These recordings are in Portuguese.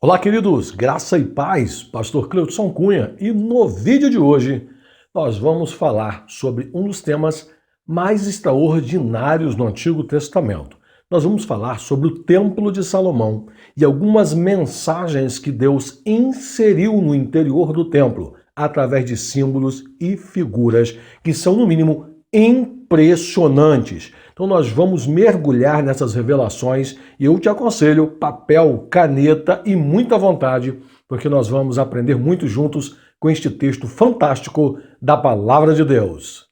Olá, queridos, graça e paz, Pastor Cleudson Cunha, e no vídeo de hoje nós vamos falar sobre um dos temas mais extraordinários no Antigo Testamento. Nós vamos falar sobre o Templo de Salomão e algumas mensagens que Deus inseriu no interior do templo, através de símbolos e figuras que são, no mínimo, impressionantes. Então nós vamos mergulhar nessas revelações e eu te aconselho papel, caneta e muita vontade, porque nós vamos aprender muito juntos com este texto fantástico da Palavra de Deus.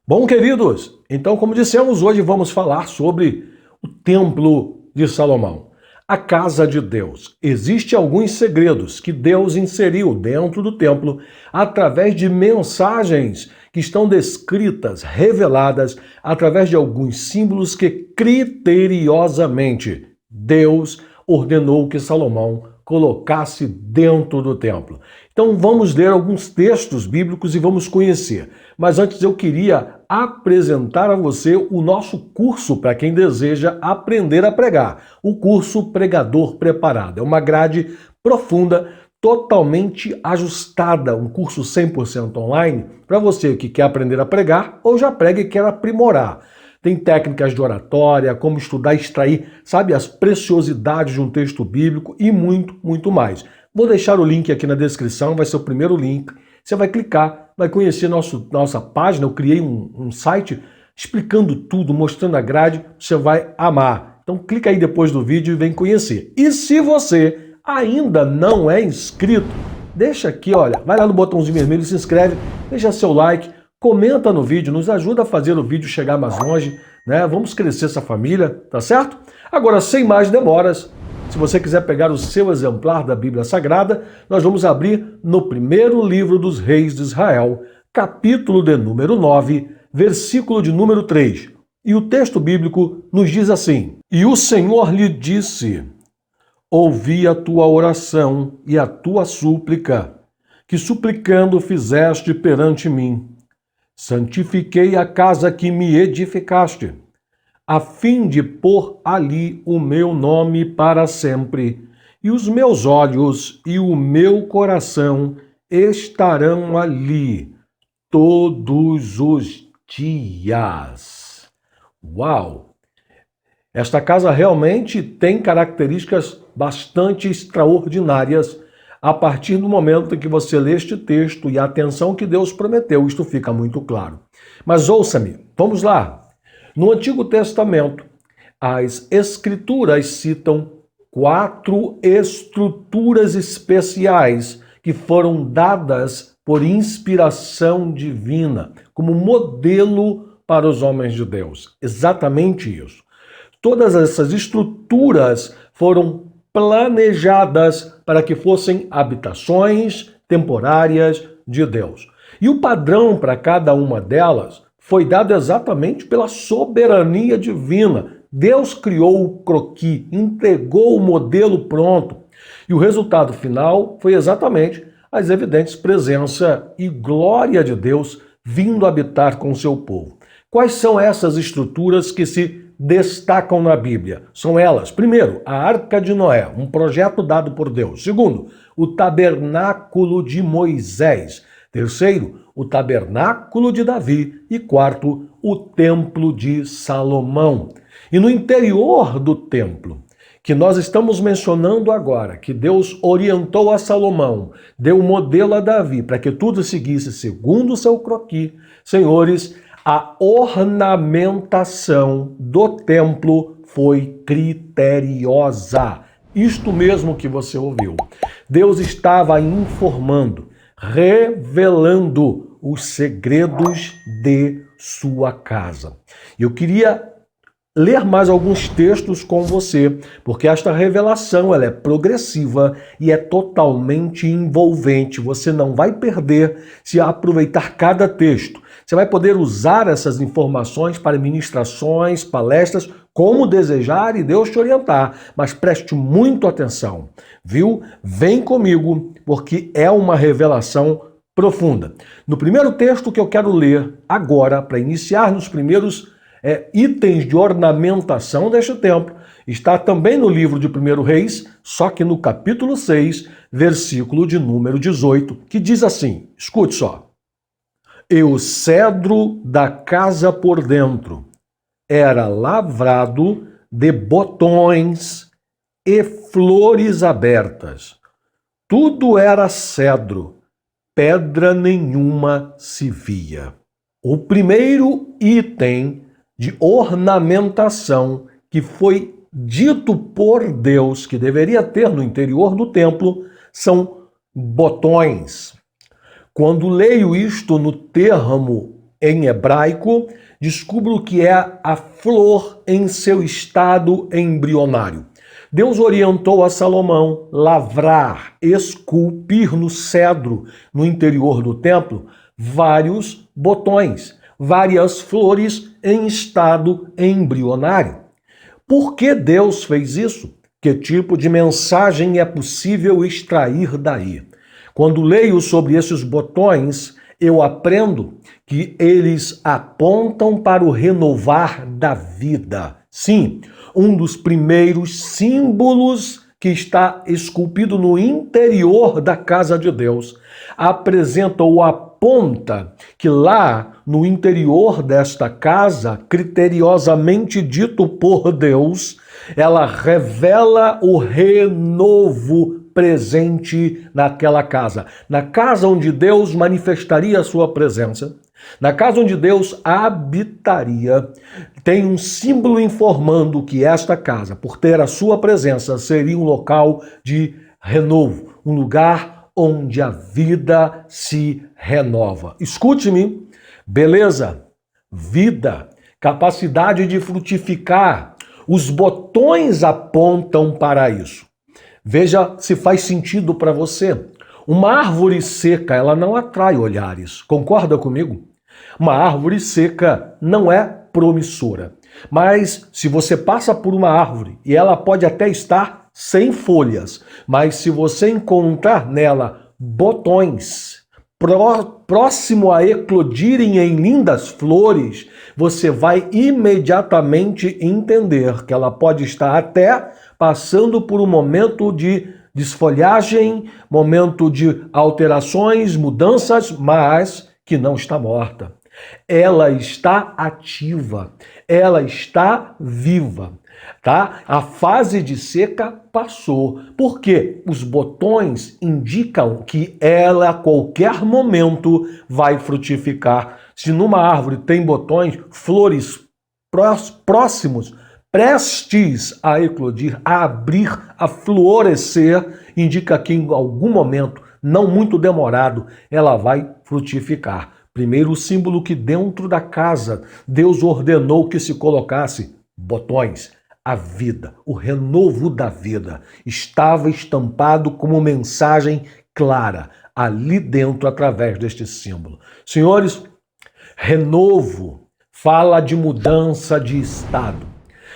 Bom, queridos, então como dissemos, hoje vamos falar sobre o Templo de Salomão. A casa de Deus. Existem alguns segredos que Deus inseriu dentro do templo através de mensagens que estão descritas, reveladas, através de alguns símbolos que criteriosamente Deus ordenou que Salomão colocasse dentro do templo. Então vamos ler alguns textos bíblicos e vamos conhecer. Mas antes eu queria apresentar a você o nosso curso para quem deseja aprender a pregar. O curso Pregador Preparado. É uma grade profunda, totalmente ajustada, um curso 100% online para você que quer aprender a pregar ou já prega e quer aprimorar. Tem técnicas de oratória, como estudar e extrair, sabe, as preciosidades de um texto bíblico e muito, muito mais. Vou deixar o link aqui na descrição, vai ser o primeiro link. Você vai clicar, vai conhecer nossa página. Eu criei um site explicando tudo, mostrando a grade, você vai amar. Então clica aí depois do vídeo e vem conhecer. E se você ainda não é inscrito, deixa aqui, olha, vai lá no botãozinho vermelho, se inscreve, deixa seu like, comenta no vídeo, nos ajuda a fazer o vídeo chegar mais longe, né? Vamos crescer essa família, tá certo? Agora, sem mais demoras, se você quiser pegar o seu exemplar da Bíblia Sagrada, nós vamos abrir no primeiro livro dos Reis de Israel, capítulo de número 9, versículo de número 3. E o texto bíblico nos diz assim: E o Senhor lhe disse: Ouvi a tua oração e a tua súplica, que suplicando fizeste perante mim. Santifiquei a casa que me edificaste, a fim de pôr ali o meu nome para sempre, e os meus olhos e o meu coração estarão ali todos os dias. Uau! Esta casa realmente tem características bastante extraordinárias. A partir do momento em que você lê este texto e a atenção que Deus prometeu, isto fica muito claro. Mas ouça-me, vamos lá. No Antigo Testamento, as Escrituras citam 4 estruturas especiais que foram dadas por inspiração divina, como modelo para os homens de Deus. Exatamente isso. Todas essas estruturas foram planejadas para que fossem habitações temporárias de Deus. E o padrão para cada uma delas foi dado exatamente pela soberania divina. Deus criou o croquis, entregou o modelo pronto. E o resultado final foi exatamente as evidentes presença e glória de Deus vindo habitar com o seu povo. Quais são essas estruturas que se destacam na Bíblia? São elas, primeiro, a Arca de Noé, um projeto dado por Deus. Segundo, o Tabernáculo de Moisés. Terceiro, o Tabernáculo de Davi. E quarto, o Templo de Salomão. E no interior do templo, que nós estamos mencionando agora, que Deus orientou a Salomão, deu um modelo a Davi, para que tudo seguisse segundo o seu croquis, senhores, a ornamentação do templo foi criteriosa. Isto mesmo que você ouviu. Deus estava informando, revelando os segredos de sua casa. Eu queria ler mais alguns textos com você, porque esta revelação ela é progressiva e é totalmente envolvente. Você não vai perder se aproveitar cada texto. Você vai poder usar essas informações para ministrações, palestras, como desejar e Deus te orientar. Mas preste muito atenção, viu? Vem comigo, porque é uma revelação profunda. No primeiro texto que eu quero ler agora, para iniciar nos primeiros itens de ornamentação deste templo, está também no livro de 1 Reis, só que no capítulo 6, versículo de número 18, que diz assim, escute só. E o cedro da casa por dentro era lavrado de botões e flores abertas. Tudo era cedro, pedra nenhuma se via. O primeiro item de ornamentação que foi dito por Deus que deveria ter no interior do templo são botões. Quando leio isto no termo em hebraico, descubro que é a flor em seu estado embrionário. Deus orientou a Salomão lavrar, esculpir no cedro, no interior do templo, vários botões, várias flores em estado embrionário. Por que Deus fez isso? Que tipo de mensagem é possível extrair daí? Quando leio sobre esses botões, eu aprendo que eles apontam para o renovar da vida. Sim, um dos primeiros símbolos que está esculpido no interior da casa de Deus apresenta ou aponta que lá no interior desta casa, criteriosamente dito por Deus, ela revela o renovo presente naquela casa. Na casa onde Deus manifestaria a sua presença, na casa onde Deus habitaria, tem um símbolo informando que esta casa, por ter a sua presença, seria um local de renovo, um lugar onde a vida se renova. Escute-me, beleza, vida, capacidade de frutificar, os botões apontam para isso. Veja se faz sentido para você. Uma árvore seca, ela não atrai olhares. Concorda comigo? Uma árvore seca não é promissora. Mas se você passa por uma árvore e ela pode até estar sem folhas, mas se você encontrar nela botões próximo a eclodirem em lindas flores, você vai imediatamente entender que ela pode estar até passando por um momento de desfolhagem, momento de alterações, mudanças, mas que não está morta. Ela está ativa, ela está viva, tá? A fase de seca passou, porque os botões indicam que ela a qualquer momento vai frutificar. Se numa árvore tem botões, flores próximos, prestes a eclodir, a abrir, a florescer, indica que em algum momento, não muito demorado, ela vai frutificar. Primeiro, o símbolo que dentro da casa Deus ordenou que se colocasse botões. A vida, o renovo da vida, estava estampado como mensagem clara ali dentro através deste símbolo. Senhores, renovo fala de mudança de estado.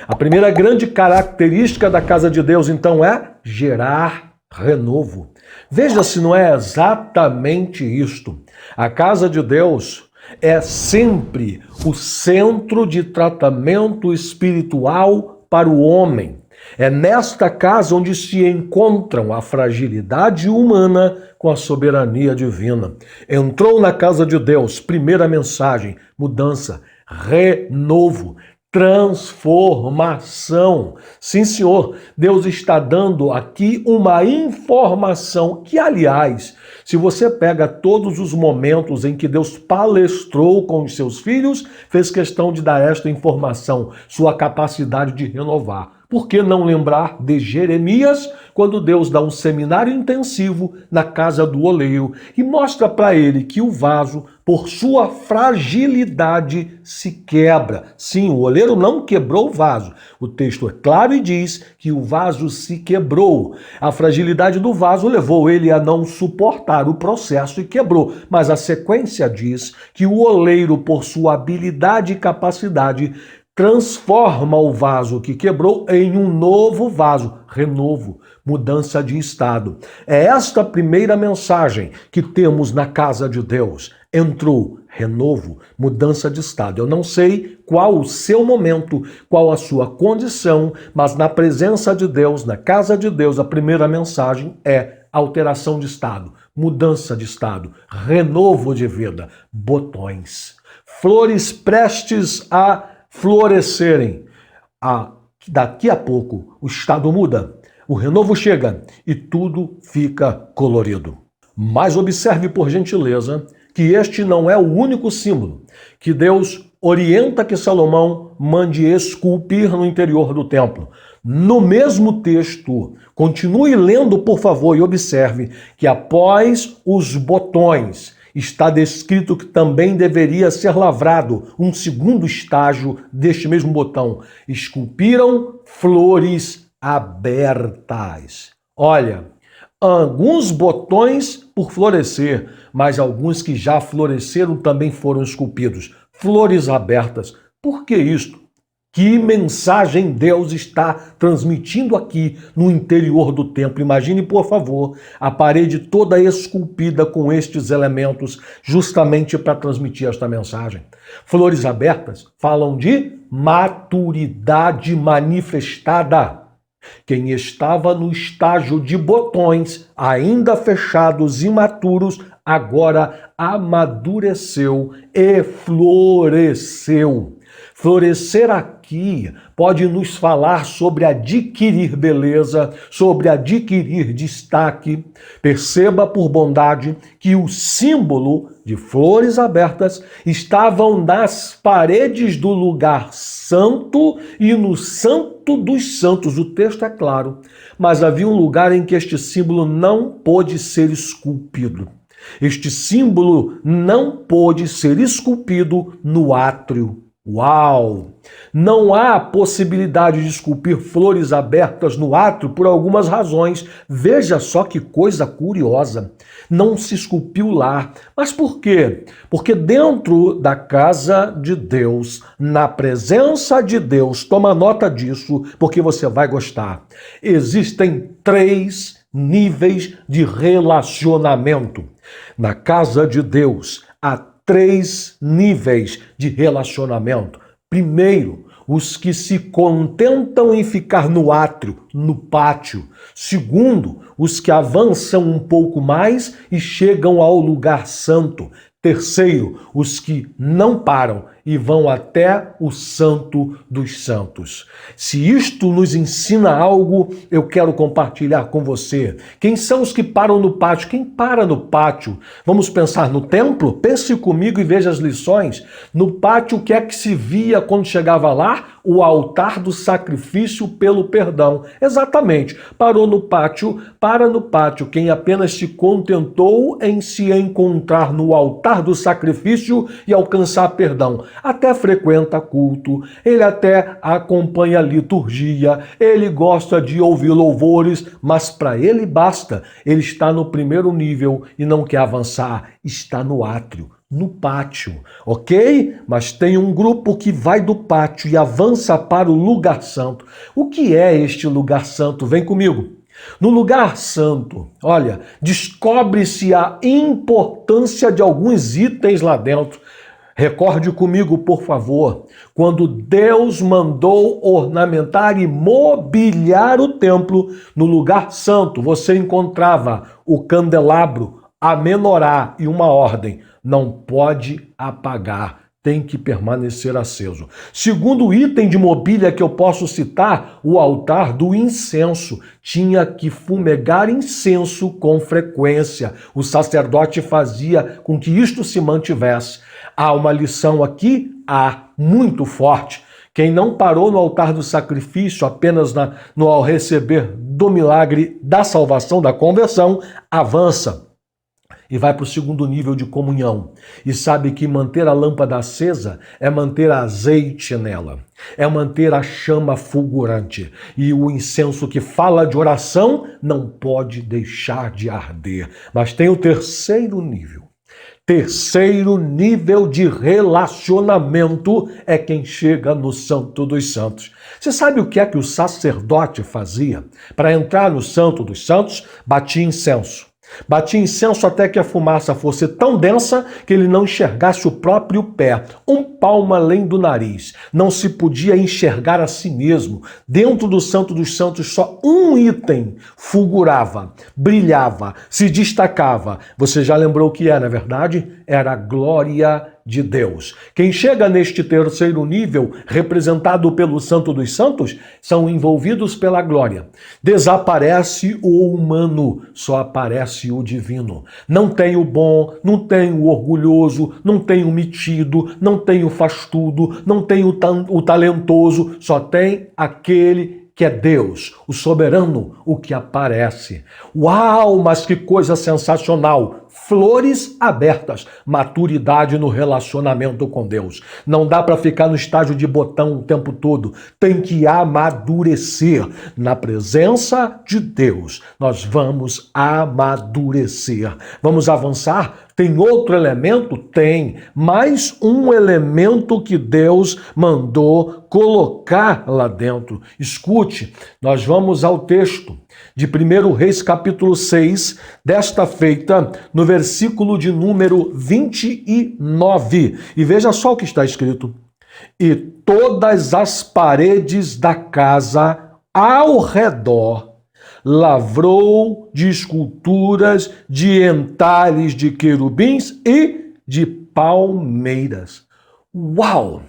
A primeira grande característica da casa de Deus, então, é gerar renovo. Veja se não é exatamente isto. A casa de Deus é sempre o centro de tratamento espiritual para o homem. É nesta casa onde se encontram a fragilidade humana com a soberania divina. Entrou na casa de Deus, primeira mensagem, mudança, renovo, transformação. Sim, Senhor, Deus está dando aqui uma informação que, aliás, se você pega todos os momentos em que Deus palestrou com os seus filhos, fez questão de dar esta informação, sua capacidade de renovar. Por que não lembrar de Jeremias, quando Deus dá um seminário intensivo na casa do oleiro e mostra para ele que o vaso, por sua fragilidade, se quebra. Sim, o oleiro não quebrou o vaso. O texto é claro e diz que o vaso se quebrou. A fragilidade do vaso levou ele a não suportar o processo e quebrou. Mas a sequência diz que o oleiro, por sua habilidade e capacidade, transforma o vaso que quebrou em um novo vaso, renovo, mudança de estado. É esta primeira mensagem que temos na casa de Deus. Entrou, renovo, mudança de estado. Eu não sei qual o seu momento, qual a sua condição, mas na presença de Deus, na casa de Deus, a primeira mensagem é alteração de estado, mudança de estado, renovo de vida, botões, flores prestes a florescerem. Daqui a pouco o estado muda, o renovo chega e tudo fica colorido. Mas observe, por gentileza, que este não é o único símbolo que Deus orienta que Salomão mande esculpir no interior do templo. No mesmo texto, continue lendo, por favor, e observe que após os botões está descrito que também deveria ser lavrado um segundo estágio deste mesmo botão. Esculpiram flores abertas. Olha, alguns botões por florescer, mas alguns que já floresceram também foram esculpidos. Flores abertas. Por que isto? Que mensagem Deus está transmitindo aqui no interior do templo? Imagine, por favor, a parede toda esculpida com estes elementos, justamente para transmitir esta mensagem. Flores abertas falam de maturidade manifestada. Quem estava no estágio de botões, ainda fechados, imaturos, agora amadureceu e floresceu. Florescer aqui pode nos falar sobre adquirir beleza, sobre adquirir destaque. Perceba, por bondade, que o símbolo de flores abertas estavam nas paredes do lugar santo e no santo dos santos. O texto é claro, mas havia um lugar em que este símbolo não pôde ser esculpido. Este símbolo não pôde ser esculpido no átrio. Uau! Não há possibilidade de esculpir flores abertas no átrio por algumas razões. Veja só que coisa curiosa. Não se esculpiu lá. Mas por quê? Porque dentro da casa de Deus, na presença de Deus, toma nota disso, porque você vai gostar. Existem 3 níveis de relacionamento. Na casa de Deus, há 3 níveis de relacionamento. Primeiro, os que se contentam em ficar no átrio, no pátio. Segundo, os que avançam um pouco mais e chegam ao lugar santo. Terceiro, os que não param e vão até o Santo dos Santos. Se isto nos ensina algo, eu quero compartilhar com você. Quem são os que param no pátio? Quem para no pátio? Vamos pensar no templo? Pense comigo e veja as lições. No pátio, o que é que se via quando chegava lá? O altar do sacrifício pelo perdão. Exatamente. Parou no pátio, para no pátio. Quem apenas se contentou em se encontrar no altar do sacrifício e alcançar perdão. Até frequenta culto, ele até acompanha a liturgia, ele gosta de ouvir louvores, mas para ele basta. Ele está no primeiro nível e não quer avançar, está no átrio, no pátio, ok? Mas tem um grupo que vai do pátio e avança para o lugar santo. O que é este lugar santo? Vem comigo. No lugar santo, olha, descobre-se a importância de alguns itens lá dentro. Recorde comigo, por favor, quando Deus mandou ornamentar e mobiliar o templo, no lugar santo você encontrava o candelabro, a menorá e uma ordem: não pode apagar, tem que permanecer aceso. Segundo item de mobília que eu posso citar, o altar do incenso. Tinha que fumegar incenso com frequência. O sacerdote fazia com que isto se mantivesse. Há uma lição aqui, muito forte. Quem não parou no altar do sacrifício apenas ao receber do milagre da salvação, da conversão, avança e vai para o segundo nível de comunhão. E sabe que manter a lâmpada acesa é manter azeite nela, é manter a chama fulgurante. E o incenso que fala de oração não pode deixar de arder. Mas tem o terceiro nível. Terceiro nível de relacionamento é quem chega no Santo dos Santos. Você sabe o que é que o sacerdote fazia? Para entrar no Santo dos Santos, batia incenso. Batia incenso até que a fumaça fosse tão densa que ele não enxergasse o próprio pé, um palmo além do nariz. Não se podia enxergar a si mesmo. Dentro do Santo dos Santos, só um item fulgurava, brilhava, se destacava. Você já lembrou o que é, não é verdade? Era a glória de Deus. Quem chega neste terceiro nível, representado pelo Santo dos Santos, são envolvidos pela glória. Desaparece o humano, só aparece o divino. Não tem o bom, não tem o orgulhoso, não tem o metido, não tem o faz-tudo, não tem o talentoso, só tem aquele que é Deus, o soberano, o que aparece. Uau, mas que coisa sensacional! Flores abertas, maturidade no relacionamento com Deus. Não dá para ficar no estágio de botão o tempo todo. Tem que amadurecer. Na presença de Deus, nós vamos amadurecer. Vamos avançar? Tem outro elemento? Tem. Mais um elemento que Deus mandou colocar lá dentro. Escute, nós vamos ao texto de 1 Reis capítulo 6, desta feita, no versículo de número 29. E veja só o que está escrito. E todas as paredes da casa ao redor lavrou de esculturas de entalhes de querubins e de palmeiras. Uau!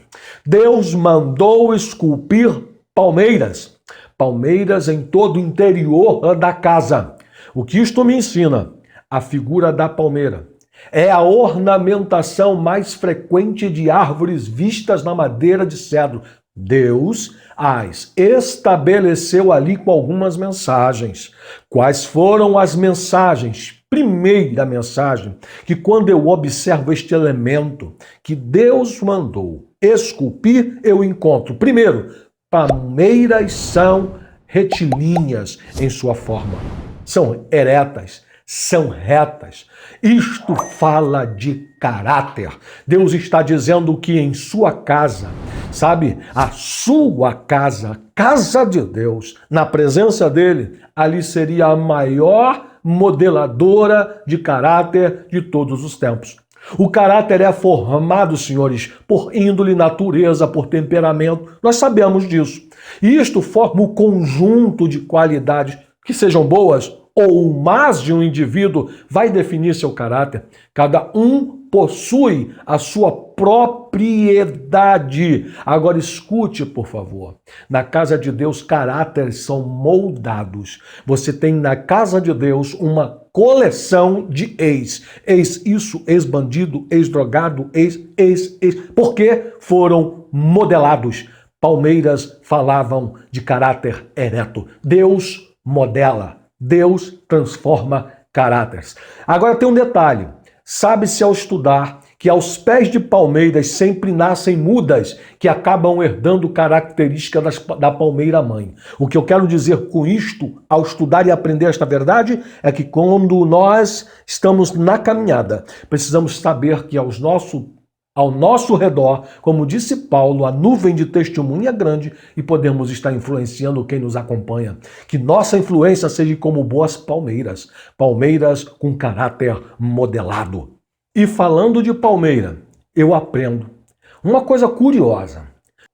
Deus mandou esculpir palmeiras. Palmeiras em todo o interior da casa. O que isto me ensina? A figura da palmeira é a ornamentação mais frequente de árvores vistas na madeira de cedro. Deus as estabeleceu ali com algumas mensagens. Quais foram as mensagens? Primeira mensagem, que quando eu observo este elemento que Deus mandou esculpir, eu encontro, primeiro, palmeiras são retilíneas em sua forma, são eretas, são retas. Isto fala de caráter. Deus está dizendo que em sua casa, sabe, a sua casa, casa de Deus, na presença dele, ali seria a maior modeladora de caráter de todos os tempos. O caráter é formado, senhores, por índole, natureza, por temperamento. Nós sabemos disso. E isto forma o conjunto de qualidades que sejam boas ou más de um indivíduo, vai definir seu caráter. Cada um possui a sua propriedade. Agora escute, por favor. Na casa de Deus, caráteres são moldados. Você tem na casa de Deus uma coleção de ex. Ex isso, ex-bandido, ex-drogado, ex. Porque foram modelados. Palmeiras falavam de caráter ereto. Deus modela. Deus transforma caráteres. Agora tem um detalhe. Sabe-se ao estudar que aos pés de palmeiras sempre nascem mudas que acabam herdando características da palmeira mãe. O que eu quero dizer com isto, ao estudar e aprender esta verdade, é que quando nós estamos na caminhada, precisamos saber que ao nosso redor, como disse Paulo, a nuvem de testemunha é grande e podemos estar influenciando quem nos acompanha. Que nossa influência seja como boas palmeiras, palmeiras com caráter modelado. E falando de palmeira, eu aprendo uma coisa curiosa.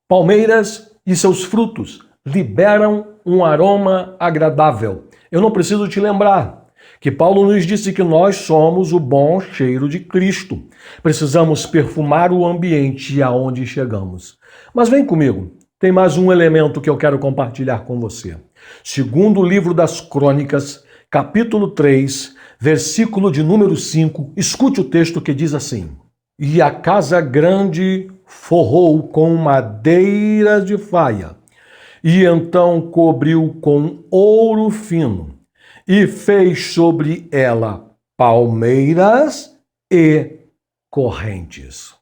Palmeiras e seus frutos liberam um aroma agradável. Eu não preciso te lembrar que Paulo nos disse que nós somos o bom cheiro de Cristo. Precisamos perfumar o ambiente aonde chegamos. Mas vem comigo, tem mais um elemento que eu quero compartilhar com você. Segundo o livro das Crônicas, capítulo 3, versículo de número 5, escute o texto que diz assim: E a casa grande forrou com madeira de faia, e então cobriu com ouro fino, e fez sobre ela palmeiras e correntes.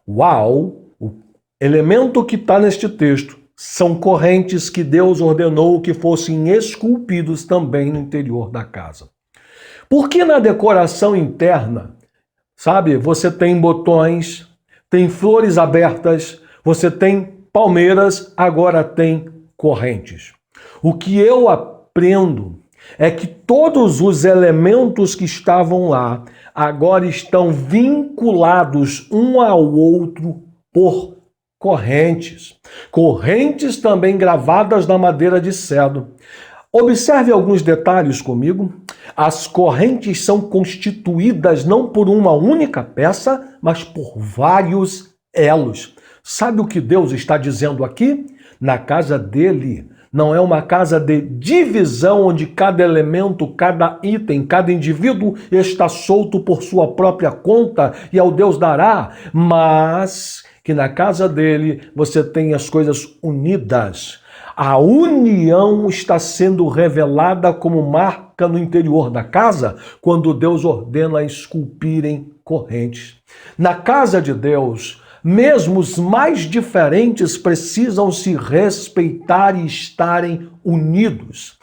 Uau! O elemento que está neste texto são correntes que Deus ordenou que fossem esculpidos também no interior da casa. Porque na decoração interna sabe? Você tem botões, tem flores abertas, você tem palmeiras, agora tem correntes. O que eu aprendo é que todos os elementos que estavam lá agora estão vinculados um ao outro por correntes. Correntes também gravadas na madeira de cedro. Observe alguns detalhes comigo. As correntes são constituídas não por uma única peça, mas por vários elos. Sabe o que Deus está dizendo aqui? Na casa dele, não é uma casa de divisão onde cada elemento, cada item, cada indivíduo está solto por sua própria conta e ao Deus dará, mas que na casa dele você tem as coisas unidas. A união está sendo revelada como marca no interior da casa quando Deus ordena esculpirem correntes. Na casa de Deus, mesmo os mais diferentes precisam se respeitar e estarem unidos.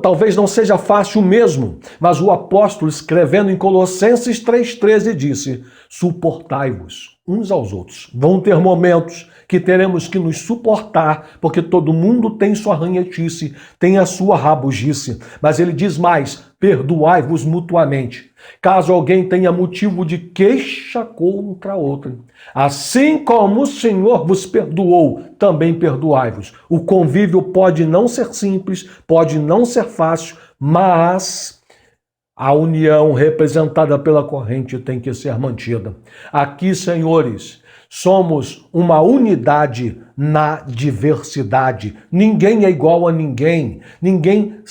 Talvez não seja fácil mesmo, mas o apóstolo, escrevendo em Colossenses 3,13, disse: suportai-vos uns aos outros. Vão ter momentos que teremos que nos suportar, porque todo mundo tem sua ranhetice, tem a sua rabugice. Mas ele diz mais: perdoai-vos mutuamente, caso alguém tenha motivo de queixa contra outro. Assim como o Senhor vos perdoou, também perdoai-vos. O convívio pode não ser simples, pode não ser fácil, mas a união representada pela corrente tem que ser mantida. Aqui, senhores, somos uma unidade na diversidade. Ninguém é igual a ninguém. Ninguém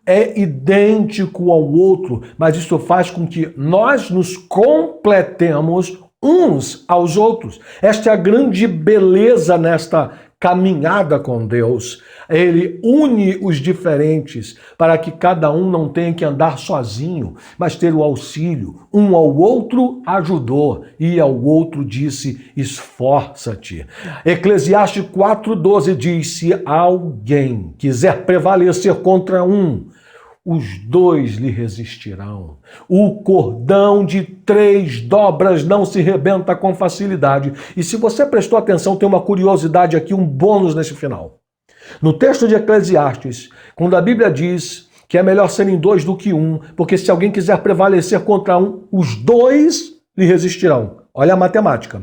é idêntico ao outro, mas isso faz com que nós nos completemos uns aos outros. Esta é a grande beleza nesta caminhada com Deus. Ele une os diferentes para que cada um não tenha que andar sozinho, mas ter o auxílio. Um ao outro ajudou e ao outro disse: esforça-te. Eclesiastes 4,12 diz: se alguém quiser prevalecer contra um, os dois lhe resistirão. O cordão de 3 dobras não se rebenta com facilidade. E se você prestou atenção, tem uma curiosidade aqui, um bônus nesse final. No texto de Eclesiastes, quando a Bíblia diz que é melhor serem 2 do que 1, porque se alguém quiser prevalecer contra um, os 2 lhe resistirão. Olha a matemática.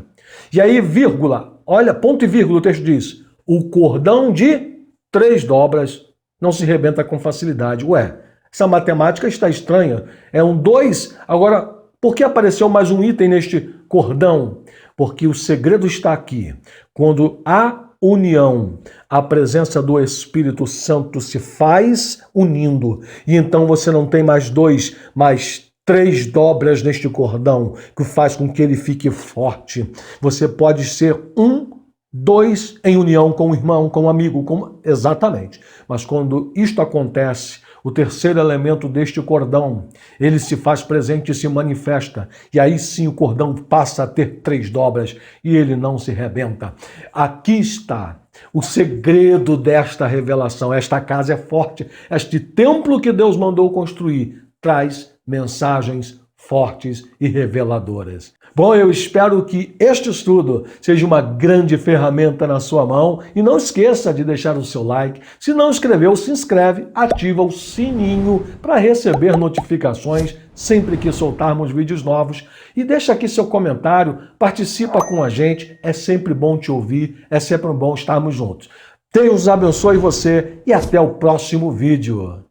E aí, vírgula, olha, ponto e vírgula, o texto diz: o cordão de 3 dobras não se rebenta com facilidade. Ué, essa matemática está estranha. É um 2. Agora, por que apareceu mais um item neste cordão? Porque o segredo está aqui. Quando há união, a presença do Espírito Santo se faz unindo. E então você não tem mais 2, mas 3 dobras neste cordão, que faz com que ele fique forte. Você pode ser 2 em união com o irmão, com o amigo, exatamente. Mas quando isto acontece, o terceiro elemento deste cordão, ele se faz presente e se manifesta. E aí sim o cordão passa a ter 3 dobras e ele não se rebenta. Aqui está o segredo desta revelação. Esta casa é forte. Este templo que Deus mandou construir traz mensagens fortes e reveladoras. Bom, eu espero que este estudo seja uma grande ferramenta na sua mão e não esqueça de deixar o seu like. Se não inscreveu, se inscreve, ativa o sininho para receber notificações sempre que soltarmos vídeos novos e deixa aqui seu comentário, participa com a gente, é sempre bom te ouvir, é sempre bom estarmos juntos. Deus abençoe você e até o próximo vídeo.